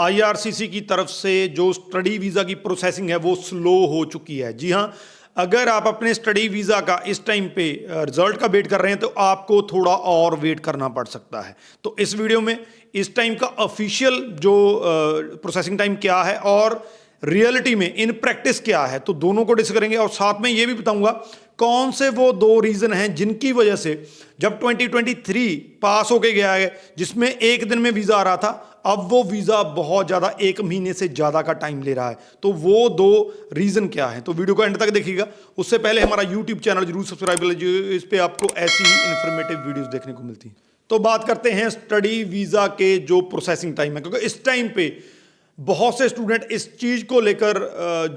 IRCC की तरफ से जो स्टडी वीज़ा की प्रोसेसिंग है वो स्लो हो चुकी है। जी हाँ, अगर आप अपने स्टडी वीज़ा का इस टाइम पे रिजल्ट का वेट कर रहे हैं तो आपको थोड़ा और वेट करना पड़ सकता है। तो इस वीडियो में इस टाइम का ऑफिशियल जो प्रोसेसिंग टाइम क्या है और रियलिटी में इन प्रैक्टिस क्या है, तो दोनों को डिस्कस करेंगे और साथ में ये भी बताऊंगा कौन से वो दो रीजन हैं जिनकी वजह से जब 2023 पास होके गया है जिसमें एक दिन में वीजा आ रहा था, अब वो वीजा बहुत ज्यादा 1 महीने से ज्यादा का टाइम ले रहा है। तो वो दो रीजन क्या है, तो वीडियो को एंड तक देखिएगा। उससे पहले हमारा यूट्यूब चैनल जरूर सब्सक्राइब कर लीजिए, इस पे आपको ऐसी ही इंफॉर्मेटिव वीडियोस देखने को मिलती हैं। तो बात करते हैं स्टडी वीजा के जो प्रोसेसिंग टाइम है, क्योंकि इस टाइम पे बहुत से स्टूडेंट इस चीज़ को लेकर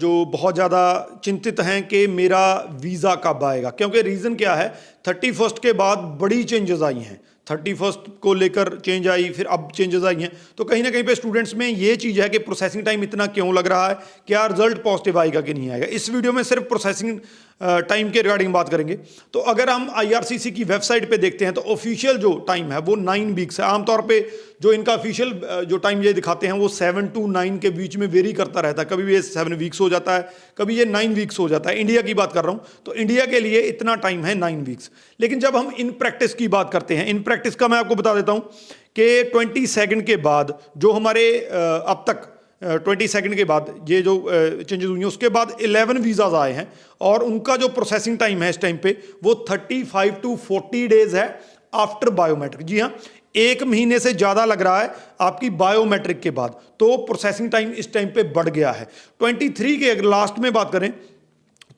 जो बहुत ज़्यादा चिंतित हैं कि मेरा वीज़ा कब आएगा। क्योंकि रीज़न क्या है, 31 के बाद बड़ी चेंजेस आई हैं, 31 को लेकर चेंज आई, फिर अब चेंजेस आई हैं। तो कहीं ना कहीं पे स्टूडेंट्स में ये चीज़ है कि प्रोसेसिंग टाइम इतना क्यों लग रहा है, क्या रिजल्ट पॉजिटिव आएगा कि नहीं आएगा। इस वीडियो में सिर्फ प्रोसेसिंग टाइम के रिगार्डिंग बात करेंगे। तो अगर हम आईआरसीसी की वेबसाइट पे देखते हैं तो ऑफिशियल जो टाइम है वो 9 वीक्स है। आमतौर पे जो इनका ऑफिशियल जो टाइम ये दिखाते हैं वो 7 to 9 के बीच में वेरी करता रहता है। कभी ये 7 वीक्स हो जाता है, कभी ये 9 वीक्स हो जाता है। इंडिया की बात कर रहा हूँ तो इंडिया के लिए इतना टाइम है 9 वीक्स। लेकिन जब हम इन प्रैक्टिस की बात करते हैं, इन प्रैक्टिस का मैं आपको बता देता हूँ कि 22 के बाद जो हमारे अब तक 22 के बाद ये जो चेंजेस हुई हैं उसके बाद 11 वीज़ाज आए हैं और उनका जो प्रोसेसिंग टाइम है इस टाइम पे वो 35 to 40 डेज है आफ्टर बायोमेट्रिक। जी हाँ, 1 महीने से ज़्यादा लग रहा है आपकी बायोमेट्रिक के बाद। तो प्रोसेसिंग टाइम इस टाइम पे बढ़ गया है। 23 के अगर लास्ट में बात करें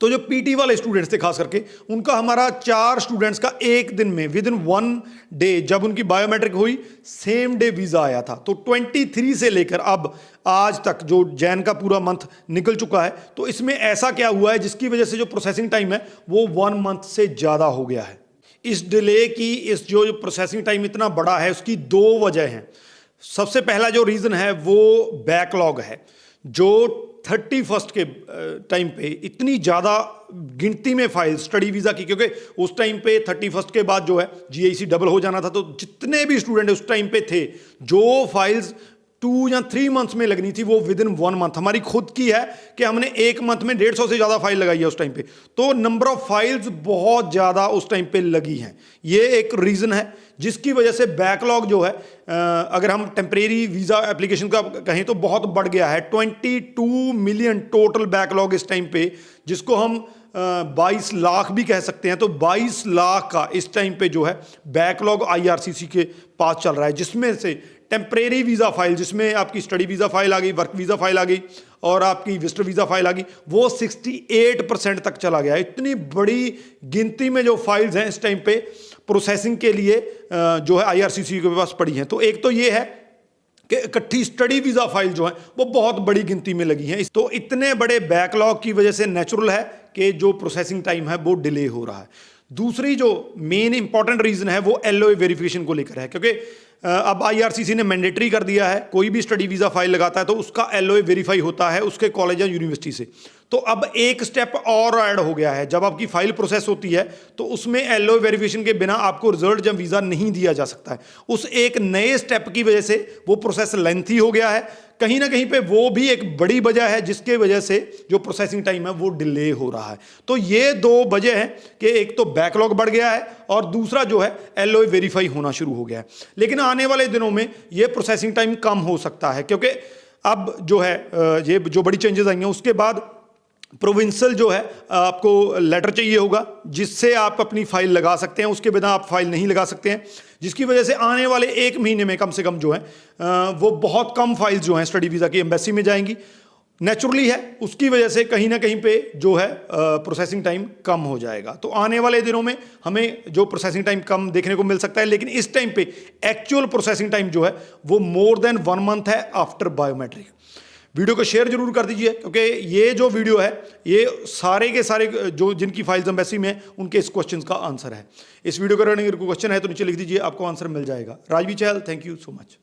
तो जो पीटी वाले स्टूडेंट्स थे खास करके, उनका हमारा 4 स्टूडेंट्स का एक दिन में विद इन 1 डे जब उनकी बायोमेट्रिक हुई सेम डे वीज़ा आया था। तो 23 से लेकर अब आज तक जो जैन का पूरा मंथ निकल चुका है, तो इसमें ऐसा क्या हुआ है जिसकी वजह से जो प्रोसेसिंग टाइम है वो 1 मंथ से ज़्यादा हो गया है। इस डिले की इस जो प्रोसेसिंग टाइम इतना बड़ा है उसकी 2 वजह हैं। सबसे पहला जो रीज़न है वो बैकलॉग है। जो 31 के टाइम पे इतनी ज़्यादा गिनती में फाइल स्टडी वीज़ा की, क्योंकि उस टाइम पे 31 के बाद जो है जीआईसी डबल हो जाना था, तो जितने भी स्टूडेंट उस टाइम पे थे जो फाइल्स 2 या 3 मंथ्स में लगनी थी वो विद इन 1 मंथ। हमारी खुद की है कि हमने 1 मंथ में 150 से ज़्यादा फाइल लगाई है उस टाइम पे। तो नंबर ऑफ फाइल्स बहुत ज़्यादा उस टाइम पे लगी हैं। ये एक रीज़न है जिसकी वजह से बैकलॉग जो है अगर हम टेम्परेरी वीज़ा एप्लीकेशन का कहें तो बहुत बढ़ गया है। 22 मिलियन टोटल बैकलॉग इस टाइम पे, जिसको हम 22 लाख भी कह सकते हैं। तो 22 लाख का इस टाइम पे जो है बैकलॉग आईआरसीसी के पास चल रहा है, जिसमें से टेम्परेरी वीज़ा फाइल, जिसमें आपकी स्टडी वीज़ा फाइल आ गई, वर्क वीज़ा फाइल आ गई और आपकी विजिटर वीज़ा फाइल आ गई, वो 68% तक चला गया। इतनी बड़ी गिनती में जो फाइल्स हैं इस टाइम पे प्रोसेसिंग के लिए जो है आईआरसीसी के पास पड़ी हैं। तो एक तो ये है कि इकट्ठी स्टडी वीज़ा फाइल जो है वो बहुत बड़ी गिनती में लगी हैं। तो इतने बड़े बैकलॉग की वजह से नेचुरल है कि जो प्रोसेसिंग टाइम है वो डिले हो रहा है। दूसरी जो मेन इंपॉर्टेंट रीज़न है वो एलओए वेरिफिकेशन को लेकर है, क्योंकि अब आईआरसीसी ने मैंडेटरी कर दिया है, कोई भी स्टडी वीज़ा फाइल लगाता है तो उसका एलओए वेरीफाई होता है उसके कॉलेज या यूनिवर्सिटी से। तो अब एक स्टेप और ऐड हो गया है। जब आपकी फाइल प्रोसेस होती है तो उसमें एलओए वेरिफिकेशन के बिना आपको रिजल्ट जब वीज़ा नहीं दिया जा सकता है। उस एक नए स्टेप की वजह से वो प्रोसेस लेंथी हो गया है। कहीं ना कहीं पे वो भी एक बड़ी वजह है जिसके वजह से जो प्रोसेसिंग टाइम है वो डिले हो रहा है। तो ये 2 वजह हैं कि एक तो बैकलॉग बढ़ गया है और दूसरा जो है एलओए वेरीफाई होना शुरू हो गया है। लेकिन आने वाले दिनों में ये प्रोसेसिंग टाइम कम हो सकता है, क्योंकि अब जो है ये जो बड़ी चेंजेस आई हैं उसके बाद प्रोविंशियल जो है आपको लेटर चाहिए होगा जिससे आप अपनी फाइल लगा सकते हैं, उसके बिना आप फाइल नहीं लगा सकते हैं, जिसकी वजह से आने वाले 1 महीने में कम से कम जो है वो बहुत कम फाइल्स जो हैं स्टडी वीज़ा की एम्बेसी में जाएंगी। नेचुरली है, उसकी वजह से कहीं ना कहीं पे जो है प्रोसेसिंग टाइम कम हो जाएगा। तो आने वाले दिनों में हमें जो प्रोसेसिंग टाइम कम देखने को मिल सकता है, लेकिन इस टाइम पे एक्चुअल प्रोसेसिंग टाइम जो है वो मोर देन 1 मंथ है आफ्टर बायोमेट्रिक। वीडियो को शेयर जरूर कर दीजिए, क्योंकि ये जो वीडियो है ये सारे के सारे जो जिनकी फाइल्स एम्बेसी में उनके इस क्वेश्चन का आंसर है। इस वीडियो का क्वेश्चन है तो नीचे लिख दीजिए, आपको आंसर मिल जाएगा। राजवी चहल, थैंक यू सो मच।